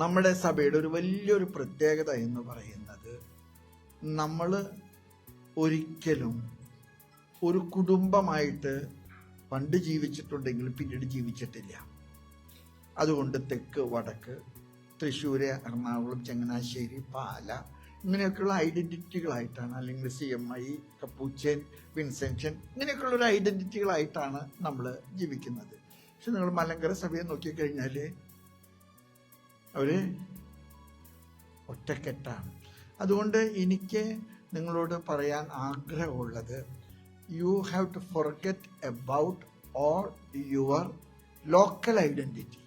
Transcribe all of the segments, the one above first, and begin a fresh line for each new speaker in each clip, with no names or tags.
നമ്മുടെ സഭയുടെ ഒരു വലിയൊരു പ്രത്യേകത എന്ന് പറയുന്നത്, നമ്മൾ ഒരിക്കലും ഒരു കുടുംബമായിട്ട് പണ്ട് ജീവിച്ചിട്ടുണ്ടെങ്കിലും പിന്നീട് ജീവിച്ചിട്ടില്ല. അതുകൊണ്ട് തെക്ക്, വടക്ക്, തൃശ്ശൂർ, എറണാകുളം, ചങ്ങനാശ്ശേരി, പാല, ഇങ്ങനെയൊക്കെയുള്ള ഐഡന്റിറ്റികളായിട്ടാണ്, അല്ലെങ്കിൽ CMI, കപ്പൂച്ചൻ, വിൻസെൻഷൻ, ഇങ്ങനെയൊക്കെയുള്ള ഒരു ഐഡന്റിറ്റികളായിട്ടാണ് നമ്മൾ ജീവിക്കുന്നത്. പക്ഷെ നിങ്ങൾ മലങ്കര സഭയെ നോക്കിക്കഴിഞ്ഞാൽ അവര് ഒറ്റക്കെട്ടാണ്. അതുകൊണ്ട് എനിക്ക് നിങ്ങളോട് പറയാൻ ആഗ്രഹമുള്ളത്, you have to forget about all your local identity.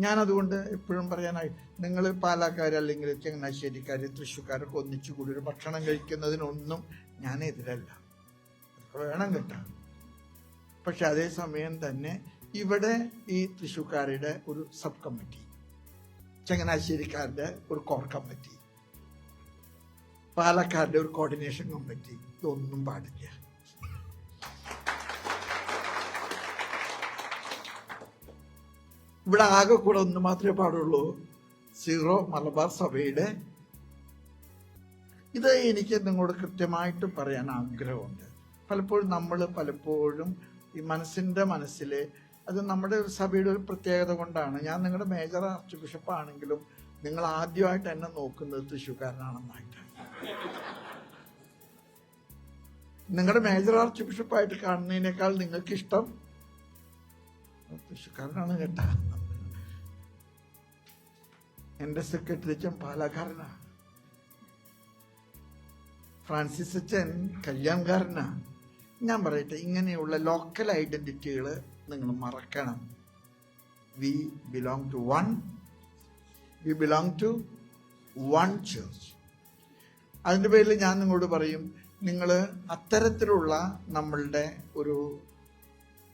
ഞാനതുകൊണ്ട് എപ്പോഴും പറയാനായി, നിങ്ങൾ പാലക്കാർ അല്ലെങ്കിൽ ചങ്ങനാശ്ശേരിക്കാർ, തൃശ്ശൂർക്കാരൊക്കെ ഒന്നിച്ചുകൂടി ഒരു ഭക്ഷണം കഴിക്കുന്നതിനൊന്നും ഞാൻ എതിരല്ല, അതൊക്കെ വേണം കേട്ടോ. പക്ഷെ അതേസമയം തന്നെ ഇവിടെ ഈ തൃശ്ശൂർക്കാരുടെ ഒരു സബ് കമ്മിറ്റി, ചങ്ങനാശ്ശേരിക്കാരുടെ ഒരു കോർ കമ്മിറ്റി, പാലക്കാരുടെ ഒരു കോർഡിനേഷൻ കമ്മിറ്റി, ഇതൊന്നും പാടില്ല. ഇവിടെ ആകെ കൂടെ ഒന്ന് മാത്രമേ പാടുള്ളൂ, സീറോ മലബാർ സഭയുടെ. ഇത് എനിക്ക് നിങ്ങളോട് കൃത്യമായിട്ട് പറയാൻ ആഗ്രഹമുണ്ട്. പലപ്പോഴും ഈ മനസ്സിൽ അത് നമ്മുടെ സഭയുടെ ഒരു പ്രത്യേകത കൊണ്ടാണ്. ഞാൻ നിങ്ങളുടെ മേജർ ആർച്ച് ബിഷപ്പ് ആണെങ്കിലും നിങ്ങൾ ആദ്യമായിട്ട് എന്നെ നോക്കുന്നത് തൃശ്ശൂർക്കാരനാണെന്നായിട്ടാണ്. നിങ്ങളുടെ മേജർ ആർച്ച് ബിഷപ്പായിട്ട് കാണുന്നതിനേക്കാൾ നിങ്ങൾക്ക് ഇഷ്ടം തൃശ്ശൂർക്കാരനാണ് കേട്ടാ. എന്റെ സെക്രട്ടറി അച്ഛൻ പാലക്കാരനാ, ഫ്രാൻസിസ് അച്ഛൻ കല്യാൺകാരനാ. ഞാൻ പറയട്ടെ, ഇങ്ങനെയുള്ള ലോക്കൽ ഐഡന്റിറ്റികൾ നിങ്ങൾ മറക്കണം. We belong to one church. അതിൻ്റെ പേരിൽ ഞാൻ നിങ്ങളോട് പറയും, നിങ്ങൾ അത്തരത്തിലുള്ള നമ്മളുടെ ഒരു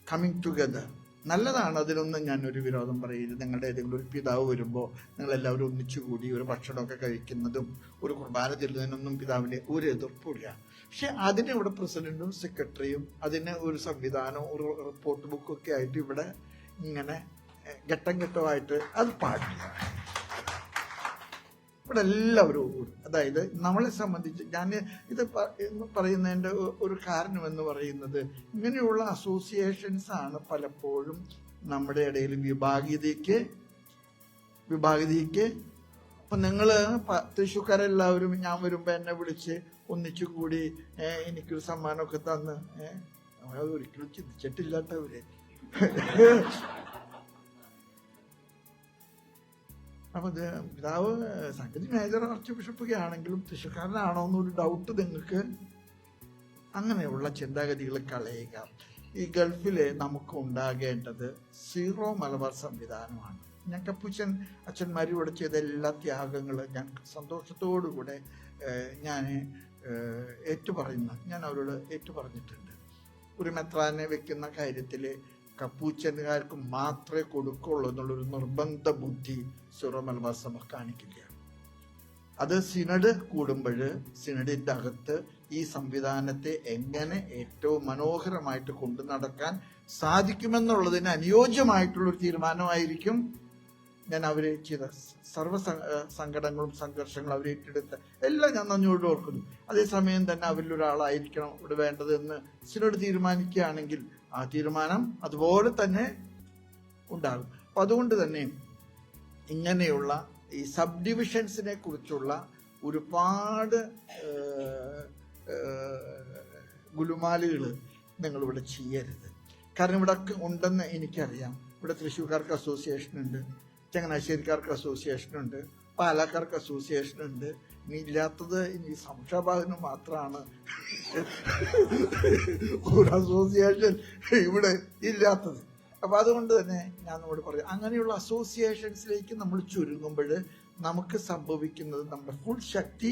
കമ്മിങ് ടുഗദർ നല്ലതാണ്, അതിലൊന്നും ഞാനൊരു വിരോധം പറയില്ല. നിങ്ങളുടെ ഏതെങ്കിലും ഒരു പിതാവ് വരുമ്പോൾ നിങ്ങളെല്ലാവരും ഒന്നിച്ചുകൂടി ഒരു ഭക്ഷണമൊക്കെ കഴിക്കുന്നതും ഒരു കുർബാന ചെല്ലുന്നതിനൊന്നും പിതാവിൻ്റെ ഒരു എതിർപ്പില്ല. പക്ഷെ അതിന് ഇവിടെ പ്രസിഡന്റും സെക്രട്ടറിയും അതിന് ഒരു സംവിധാനവും ഒരു റിപ്പോർട്ട് ബുക്കൊക്കെ ആയിട്ട് ഇവിടെ ഇങ്ങനെ ഘട്ടമായിട്ട് അത് പാടില്ല. ഇവിടെ എല്ലാവരും കൂടും. അതായത് നമ്മളെ സംബന്ധിച്ച് ഞാൻ ഇത് പറയുന്നതിൻ്റെ ഒരു കാരണം എന്ന് പറയുന്നത്, ഇങ്ങനെയുള്ള അസോസിയേഷൻസ് ആണ് പലപ്പോഴും നമ്മുടെ ഇടയിൽ വിഭാഗീയതയ്ക്ക്. അപ്പം നിങ്ങൾ തൃശ്ശൂർക്കാരെല്ലാവരും ഞാൻ വരുമ്പോൾ എന്നെ വിളിച്ച് ഒന്നിച്ചു കൂടി എനിക്കൊരു സമ്മാനമൊക്കെ തന്ന് അത് ഒരിക്കലും ചിന്തിച്ചിട്ടില്ലാത്തവര്. അപ്പൊ പിതാവ് സംഗതി മേജർ ആർച്ച് ബിഷപ്പൊക്കെ ആണെങ്കിലും തൃശ്ശൂർക്കാരനാണോ എന്നൊരു ഡൗട്ട് നിങ്ങൾക്ക്. അങ്ങനെയുള്ള ചിന്താഗതികൾ കളയുക. ഈ ഗൾഫില് നമുക്ക് ഉണ്ടാകേണ്ടത് സീറോ മലബാർ സംവിധാനമാണ്. ഞാൻ കപ്പൂച്ചൻ അച്ഛന്മാരും ഇവിടെ ചെയ്ത എല്ലാ ത്യാഗങ്ങളും ഞാൻ സന്തോഷത്തോടുകൂടെ ഞാൻ ഞാൻ അവരോട് ഏറ്റുപറഞ്ഞിട്ടുണ്ട്. ഒരു മെത്രാനെ വെക്കുന്ന കാര്യത്തിൽ കപ്പൂച്ചനുകാർക്ക് മാത്രമേ കൊടുക്കുള്ളൂ എന്നുള്ളൊരു നിർബന്ധ ബുദ്ധി സീറോ മലബാർ സഭ കാണിക്കില്ല. അത് സിനഡ് കൂടുമ്പോൾ സിനഡിന്റെ അകത്ത് ഈ സംവിധാനത്തെ എങ്ങനെ ഏറ്റവും മനോഹരമായിട്ട് കൊണ്ടു നടക്കാൻ സാധിക്കുമെന്നുള്ളതിന് അനുയോജ്യമായിട്ടുള്ളൊരു തീരുമാനമായിരിക്കും ഞാൻ അവര് ചെയ്ത സർവ്വ സങ്കടങ്ങളും സംഘർഷങ്ങളും അവർ ഏറ്റെടുത്ത എല്ലാം ഞാൻ നന്ദിയോട് ഓർക്കുന്നു. അതേസമയം തന്നെ അവരിലൊരാളായിരിക്കണം ഇവിടെ വേണ്ടതെന്ന് സിനഡ് തീരുമാനിക്കുകയാണെങ്കിൽ ആ തീരുമാനം അതുപോലെ തന്നെ ഉണ്ടാകും. അപ്പൊ അതുകൊണ്ട് തന്നെ ഇങ്ങനെയുള്ള ഈ സബ് ഡിവിഷൻസിനെ കുറിച്ചുള്ള ഒരുപാട് ഗുലുമാലുകൾ നിങ്ങളിവിടെ ചെയ്യരുത്. കാരണം ഇവിടെ ഉണ്ടെന്ന് എനിക്കറിയാം. ഇവിടെ തൃശ്ശൂർക്കാർക്ക് അസോസിയേഷൻ ഉണ്ട്, ചങ്ങനാശ്ശേരിക്കാർക്ക് അസോസിയേഷൻ ഉണ്ട്, പാലക്കാർക്ക് അസോസിയേഷൻ ഉണ്ട്. ഇനി ഇല്ലാത്തത് ഇനി സംശയഭാഗന് മാത്രമാണ് ഒരു അസോസിയേഷൻ ഇവിടെ ഇല്ലാത്തത്. അപ്പൊ അതുകൊണ്ട് തന്നെ ഞാൻ നമ്മോട് പറയാം, അങ്ങനെയുള്ള അസോസിയേഷൻസിലേക്ക് നമ്മൾ ചുരുങ്ങുമ്പോൾ നമുക്ക് സംഭവിക്കുന്നത് നമ്മുടെ ഫുൾ ശക്തി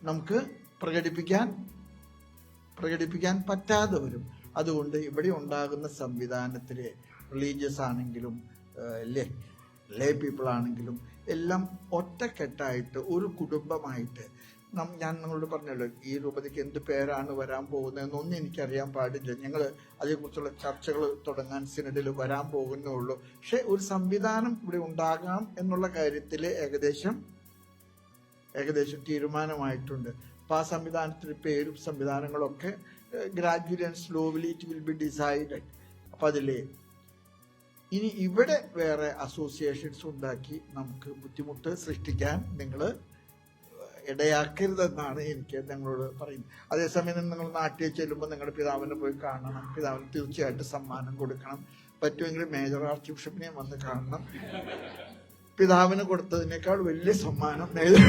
നമുക്ക് പ്രകടിപ്പിക്കാൻ പറ്റാതെ വരും. അതുകൊണ്ട് ഇവിടെ ഉണ്ടാകുന്ന സംവിധാനത്തിലെ റിലീജിയസ് ആണെങ്കിലും ലേ പീപ്പിൾ ആണെങ്കിലും എല്ലാം ഒറ്റക്കെട്ടായിട്ട് ഒരു കുടുംബമായിട്ട് ഞാൻ നിങ്ങളോട് പറഞ്ഞല്ലോ, ഈ രൂപതയ്ക്ക് എന്ത് പേരാണ് വരാൻ പോകുന്നതെന്നൊന്നും എനിക്കറിയാൻ പാടില്ല. ഞങ്ങൾ അതേക്കുറിച്ചുള്ള ചർച്ചകൾ തുടങ്ങാൻ സിനഡിൽ വരാൻ പോകുന്നേ ഉള്ളൂ. പക്ഷെ ഒരു സംവിധാനം ഇവിടെ ഉണ്ടാകാം എന്നുള്ള കാര്യത്തിൽ ഏകദേശം തീരുമാനമായിട്ടുണ്ട്. അപ്പോൾ ആ സംവിധാനത്തിന് പേരും സംവിധാനങ്ങളൊക്കെ gradually and slowly it will be decided. അപ്പം അതിലെ ഇനി ഇവിടെ വേറെ അസോസിയേഷൻസ് ഉണ്ടാക്കി നമുക്ക് ബുദ്ധിമുട്ട് സൃഷ്ടിക്കാൻ നിങ്ങൾ ഇടയാക്കരുതെന്നാണ് എനിക്ക് നിങ്ങളോട് പറയുന്നത്. അതേസമയം നിങ്ങൾ നാട്ടിൽ ചെല്ലുമ്പോൾ നിങ്ങളുടെ പിതാവിനെ പോയി കാണണം. പിതാവിന് തീർച്ചയായിട്ടും സമ്മാനം കൊടുക്കണം. പറ്റുമെങ്കിൽ മേജർ ആർച്ച് ബിഷപ്പിനെ വന്ന് കാണണം. പിതാവിന് കൊടുത്തതിനേക്കാൾ വലിയ സമ്മാനം മേജർ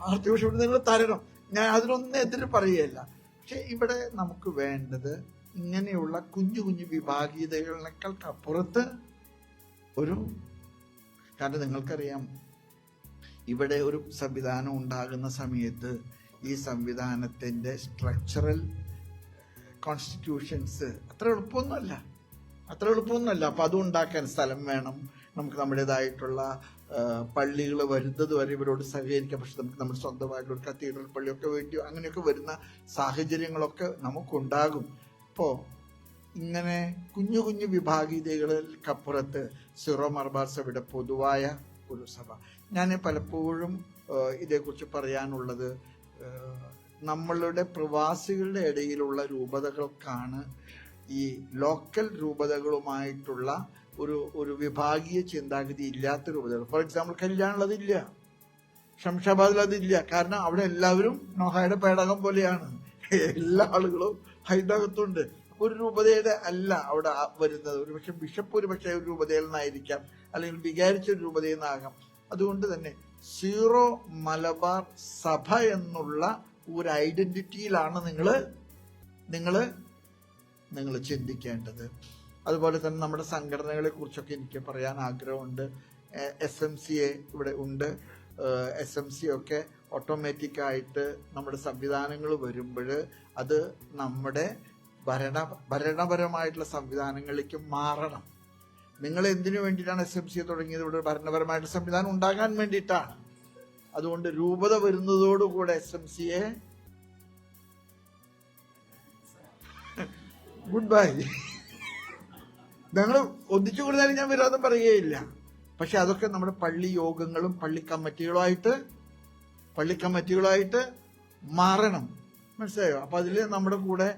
ആർച്ച് ബിഷപ്പിന് നിങ്ങൾ തരണം. ഞാൻ അതിനൊന്നും എതിര് പറയുകയല്ല. പക്ഷെ ഇവിടെ നമുക്ക് വേണ്ടത് ഇങ്ങനെയുള്ള കുഞ്ഞു കുഞ്ഞു വിഭാഗീയതകളെക്കാൾക്കപ്പുറത്ത് കാരണം നിങ്ങൾക്കറിയാം, ഇവിടെ ഒരു സംവിധാനം ഉണ്ടാകുന്ന സമയത്ത് ഈ സംവിധാനത്തിൻ്റെ സ്ട്രക്ചറൽ കോൺസ്റ്റിറ്റ്യൂഷൻസ് അത്ര എളുപ്പമൊന്നുമല്ല. അപ്പം അതും ഉണ്ടാക്കാൻ സ്ഥലം വേണം. നമുക്ക് നമ്മുടേതായിട്ടുള്ള പള്ളികൾ വരുന്നത് വരെ ഇവരോട് സഹകരിക്കാം. പക്ഷെ നമുക്ക് നമ്മുടെ സ്വന്തമായിട്ടൊരു കത്തീഡ്രൽ പള്ളിയൊക്കെ വേണ്ടി അങ്ങനെയൊക്കെ വരുന്ന സാഹചര്യങ്ങളൊക്കെ നമുക്കുണ്ടാകും. അപ്പോൾ ഇങ്ങനെ കുഞ്ഞു കുഞ്ഞു വിഭാഗീയതകൾക്കപ്പുറത്ത് സിറോ മലബാർ സഭയുടെ പൊതുവായ ഒരു സഭ. ഞാൻ പലപ്പോഴും ഇതേക്കുറിച്ച് പറയാനുള്ളത്, നമ്മളുടെ പ്രവാസികളുടെ ഇടയിലുള്ള രൂപതകൾക്കാണ് ഈ ലോക്കൽ രൂപതകളുമായിട്ടുള്ള ഒരു വിഭാഗീയ ചിന്താഗതി ഇല്ലാത്ത രൂപതകൾ. ഫോർ എക്സാമ്പിൾ, കല്യാണിൽ അതില്ല, ശംഷാബാദിൽ അതില്ല. കാരണം അവിടെ എല്ലാവരും നോഹായുടെ പേടകം പോലെയാണ്, എല്ലാ ആളുകളും അതിനകത്തുണ്ട്. ഒരു രൂപതയുടെ അല്ല അവിടെ വരുന്നത്. ഒരുപക്ഷെ ബിഷപ്പ് ഒരു രൂപതയിൽ നിന്നായിരിക്കാം, അല്ലെങ്കിൽ വികാരിച്ച ഒരു രൂപതയിൽ നിന്നാകാം. അതുകൊണ്ട് തന്നെ സീറോ മലബാർ സഭ എന്നുള്ള ഒരു ഐഡന്റിറ്റിയിലാണ് നിങ്ങൾ ചിന്തിക്കേണ്ടത്. അതുപോലെ തന്നെ നമ്മുടെ സംഘടനകളെ കുറിച്ചൊക്കെ എനിക്ക് പറയാൻ ആഗ്രഹമുണ്ട്. SMCA ഇവിടെ ഉണ്ട്. SMC ഒക്കെ ഓട്ടോമാറ്റിക്കായിട്ട് നമ്മുടെ സംവിധാനങ്ങൾ വരുമ്പോൾ അത് നമ്മുടെ ഭരണപരമായിട്ടുള്ള സംവിധാനങ്ങളിലേക്ക് മാറണം. നിങ്ങൾ എന്തിനു വേണ്ടിയിട്ടാണ് SMCA തുടങ്ങിയത്? ഇവിടെ ഭരണപരമായിട്ടുള്ള സംവിധാനം ഉണ്ടാകാൻ വേണ്ടിയിട്ടാണ്. അതുകൊണ്ട് രൂപത വരുന്നതോടുകൂടെ SMCA ഗുഡ് ബൈ. ഞങ്ങൾ ഒന്നിച്ചു കൊടുത്താലും ഞാൻ വിരോധം പറയുകയില്ല. പക്ഷെ അതൊക്കെ നമ്മുടെ പള്ളി യോഗങ്ങളും പള്ളി കമ്മിറ്റികളായിട്ട് മാറണം. മനസ്സിലായോ? അപ്പൊ അതില് നമ്മുടെ കൂടെ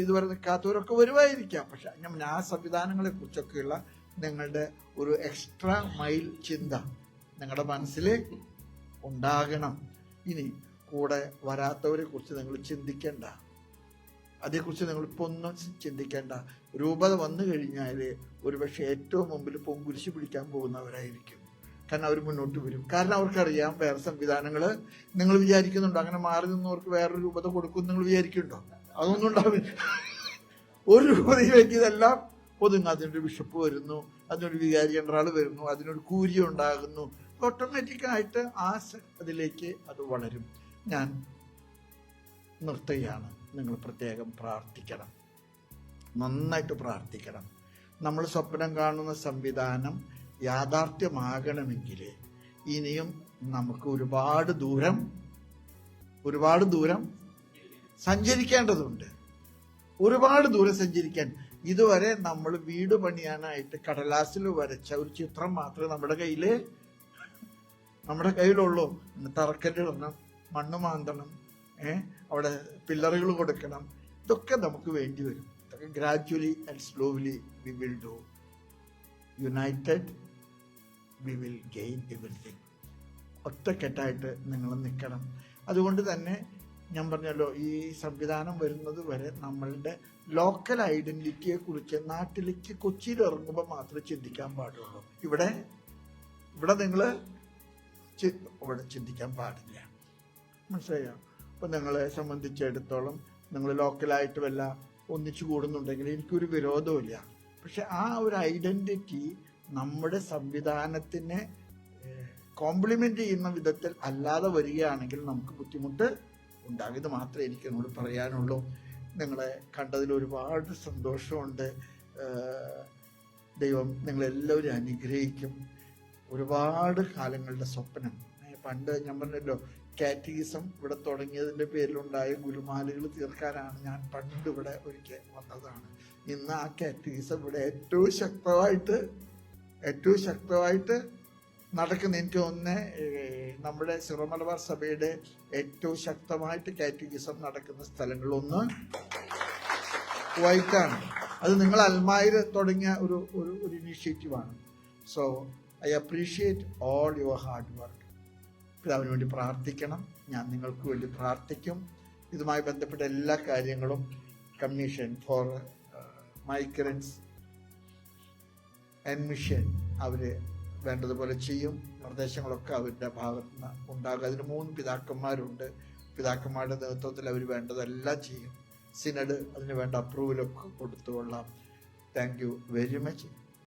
ഇതുവരെ നിൽക്കാത്തവരൊക്കെ വരുമായിരിക്കാം. പക്ഷെ ആ സംവിധാനങ്ങളെ കുറിച്ചൊക്കെയുള്ള നിങ്ങളുടെ ഒരു എക്സ്ട്രാ മൈൽ ചിന്ത നിങ്ങളുടെ മനസ്സിൽ ഉണ്ടാകണം. ഇനി കൂടെ വരാത്തവരെ കുറിച്ച് നിങ്ങൾ ചിന്തിക്കേണ്ട. അതേക്കുറിച്ച് നിങ്ങളിപ്പോൾ ഒന്നും ചിന്തിക്കേണ്ട. രൂപത വന്നു കഴിഞ്ഞാൽ ഒരുപക്ഷെ ഏറ്റവും മുമ്പിൽ പൊങ്കുരിശ് പിടിക്കാൻ പോകുന്നവരായിരിക്കും. കാരണം അവർ മുന്നോട്ട് വരും. കാരണം അവർക്കറിയാം വേറെ സംവിധാനങ്ങൾ. നിങ്ങൾ വിചാരിക്കുന്നുണ്ടോ അങ്ങനെ മാറി നിന്നവർക്ക് വേറൊരു രൂപത കൊടുക്കും നിങ്ങൾ വിചാരിക്കുന്നുണ്ടോ? അതൊന്നും ഉണ്ടാവില്ല. ഒരു രൂപതയിലേക്ക് ഇതെല്ലാം ഒതുങ്ങും. അതിനൊരു ബിഷപ്പ് വരുന്നു, അതിനൊരു വികാരി ജനറൽ വരുന്നു, അതിനൊരു കൂരി ഉണ്ടാകുന്നു. ഓട്ടോമാറ്റിക്കായിട്ട് അതിലേക്ക് അത് വളരും. ഞാൻ നിർത്തുകയാണ്. നിങ്ങൾ പ്രത്യേകം പ്രാർത്ഥിക്കണം, നന്നായിട്ട് പ്രാർത്ഥിക്കണം. നമ്മൾ സ്വപ്നം കാണുന്ന സംവിധാനം യാഥാർത്ഥ്യമാകണമെങ്കിൽ ഇനിയും നമുക്ക് ഒരുപാട് ദൂരം സഞ്ചരിക്കേണ്ടതുണ്ട്. ഒരുപാട് ദൂരം സഞ്ചരിക്കാൻ. ഇതുവരെ നമ്മൾ വീട് പണിയാനായിട്ട് കടലാസിൽ വരച്ച ഒരു ചിത്രം മാത്രമേ നമ്മുടെ കയ്യിലുള്ളൂ. തറക്കല്ലിടണം, മണ്ണ് മാന്തണം, അവിടെ പില്ലറുകൾ കൊടുക്കണം. ഇതൊക്കെ നമുക്ക് വേണ്ടി വരും. ഇതൊക്കെ gradually and slowly we will do. United we will gain everything. ഒറ്റക്കെട്ടായിട്ട് നിങ്ങൾ നിൽക്കണം. അതുകൊണ്ട് തന്നെ ഞാൻ പറഞ്ഞല്ലോ, ഈ സംവിധാനം വരുന്നത് വരെ നമ്മളുടെ ലോക്കൽ ഐഡന്റിറ്റിയെ കുറിച്ച് നാട്ടിലേക്ക് കൊച്ചിയിൽ ഇറങ്ങുമ്പോൾ മാത്രമേ ചിന്തിക്കാൻ പാടുള്ളൂ. ഇവിടെ നിങ്ങൾ ഇവിടെ ചിന്തിക്കാൻ പാടില്ല. മനസ്സിലായോ? അപ്പം നിങ്ങളെ സംബന്ധിച്ചിടത്തോളം നിങ്ങൾ ലോക്കലായിട്ട് വല്ല ഒന്നിച്ചു കൂടുന്നുണ്ടെങ്കിൽ എനിക്കൊരു വിരോധമില്ല. പക്ഷെ ആ ഒരു ഐഡന്റിറ്റി നമ്മുടെ സംവിധാനത്തിനെ കോംപ്ലിമെന്റ് ചെയ്യുന്ന വിധത്തിൽ അല്ലാതെ വരികയാണെങ്കിൽ നമുക്ക് ബുദ്ധിമുട്ട് ഉണ്ടാകും. ഇത് മാത്രമേ എനിക്ക് നിങ്ങളോട് പറയാനുള്ളൂ. നിങ്ങളെ കണ്ടതിൽ ഒരുപാട് സന്തോഷമുണ്ട്. ദൈവം നിങ്ങളെല്ലാവരും അനുഗ്രഹിക്കും. ഒരുപാട് കാലങ്ങളുടെ സ്വപ്നം. പണ്ട് ഞാൻ പറഞ്ഞല്ലോ, കാറ്റഗിസം ഇവിടെ തുടങ്ങിയതിൻ്റെ പേരിലുണ്ടായ ഗുരുമാലകൾ തീർക്കാനാണ് ഞാൻ പണ്ട് ഇവിടെ ഒരിക്കൽ വന്നതാണ്. ഇന്ന് ആ കാറ്റഗിസം ഇവിടെ ഏറ്റവും ശക്തമായിട്ട് നടക്കുന്ന, എനിക്ക് തോന്നുന്നു നമ്മുടെ സിറോ മലബാർ സഭയുടെ ഏറ്റവും ശക്തമായിട്ട് കാറ്റഗിസം നടക്കുന്ന സ്ഥലങ്ങളൊന്ന് കുവൈറ്റാണ്. അത് നിങ്ങൾ അൽമായിൽ തുടങ്ങിയ ഒരു ഇനീഷ്യേറ്റീവാണ്. So I appreciate all your hard work. പിതാവിന് വേണ്ടി പ്രാർത്ഥിക്കണം. ഞാൻ നിങ്ങൾക്ക് വേണ്ടി പ്രാർത്ഥിക്കും. ഇതുമായി ബന്ധപ്പെട്ട എല്ലാ കാര്യങ്ങളും കമ്മീഷൻ ഫോർ മൈഗ്രൻസ് അഡ്മിഷൻ അവർ വേണ്ടതുപോലെ ചെയ്യും. നിർദ്ദേശങ്ങളൊക്കെ അവരുടെ ഭാഗത്തു നിന്ന് ഉണ്ടാകും. അതിന് 3 പിതാക്കന്മാരുണ്ട്. പിതാക്കന്മാരുടെ നേതൃത്വത്തിൽ അവർ വേണ്ടതെല്ലാം ചെയ്യും. സിനഡ് അതിന് വേണ്ട അപ്രൂവലൊക്കെ കൊടുത്തുകൊള്ളാം. Thank you very much.